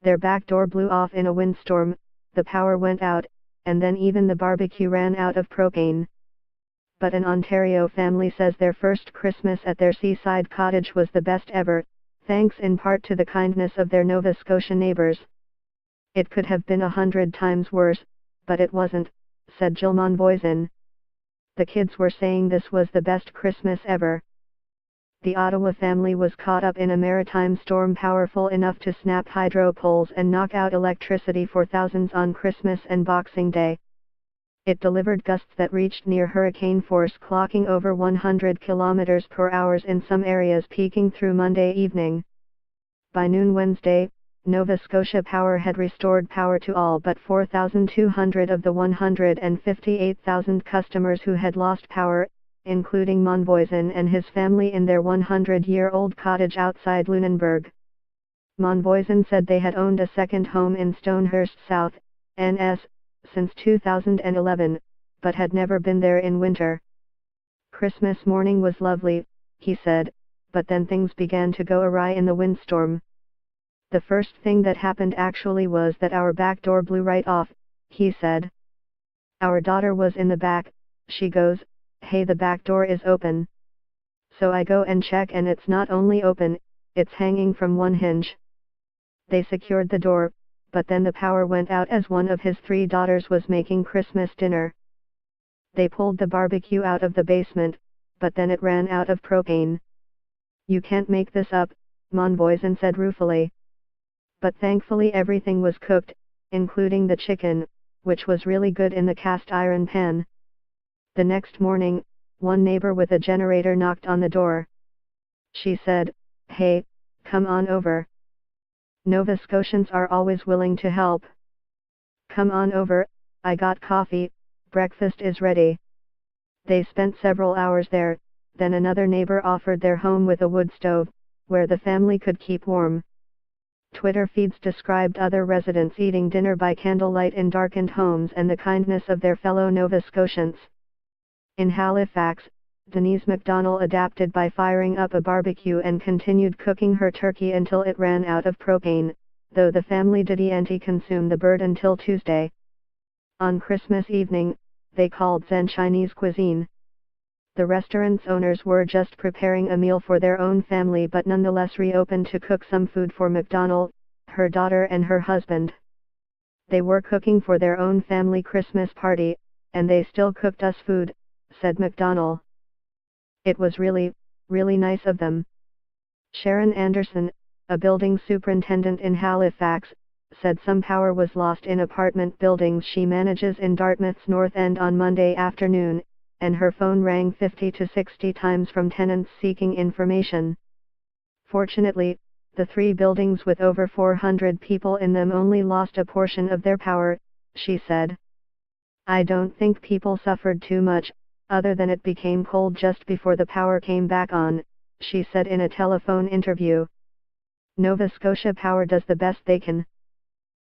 Their back door blew off in a windstorm, the power went out, and then even the barbecue ran out of propane. But an Ontario family says their first Christmas at their seaside cottage was the best ever, thanks in part to the kindness of their Nova Scotia neighbors. It could have been 100 times worse, but it wasn't, said Jill Monvoisin. The kids were saying this was the best Christmas ever. The Ottawa family was caught up in a maritime storm powerful enough to snap hydro poles and knock out electricity for thousands on Christmas and Boxing Day. It delivered gusts that reached near hurricane force, clocking over 100 km per hour in some areas, peaking through Monday evening. By noon Wednesday, Nova Scotia Power had restored power to all but 4,200 of the 158,000 customers who had lost power, including Monvoisin and his family in their 100-year-old cottage outside Lunenburg. Monvoisin said they had owned a second home in Stonehurst South, NS, since 2011, but had never been there in winter. Christmas morning was lovely, he said, but then things began to go awry in the windstorm. The first thing that happened actually was that our back door blew right off, he said. Our daughter was in the back, she goes, "Hey, the back door is open." So I go and check and it's not only open, it's hanging from one hinge. They secured the door, but then the power went out as one of his 3 daughters was making Christmas dinner. They pulled the barbecue out of the basement, but then it ran out of propane. You can't make this up, Monvoisin said ruefully. But thankfully everything was cooked, including the chicken, which was really good in the cast iron pan. The next morning, one neighbor with a generator knocked on the door. She said, "Hey, come on over. Nova Scotians are always willing to help. Come on over, I got coffee, breakfast is ready." They spent several hours there, then another neighbor offered their home with a wood stove, where the family could keep warm. Twitter feeds described other residents eating dinner by candlelight in darkened homes and the kindness of their fellow Nova Scotians. In Halifax, Denise McDonald adapted by firing up a barbecue and continued cooking her turkey until it ran out of propane, though the family didn't consume the bird until Tuesday. On Christmas evening, they called Zen Chinese cuisine. The restaurant's owners were just preparing a meal for their own family but nonetheless reopened to cook some food for McDonald, her daughter and her husband. They were cooking for their own family Christmas party, and they still cooked us food, said McDonald. It was really, really nice of them. Sharon Anderson, a building superintendent in Halifax, said some power was lost in apartment buildings she manages in Dartmouth's North End on Monday afternoon, and her phone rang 50 to 60 times from tenants seeking information. Fortunately, the 3 buildings with over 400 people in them only lost a portion of their power, she said. I don't think people suffered too much, other than it became cold just before the power came back on, she said in a telephone interview. Nova Scotia Power does the best they can.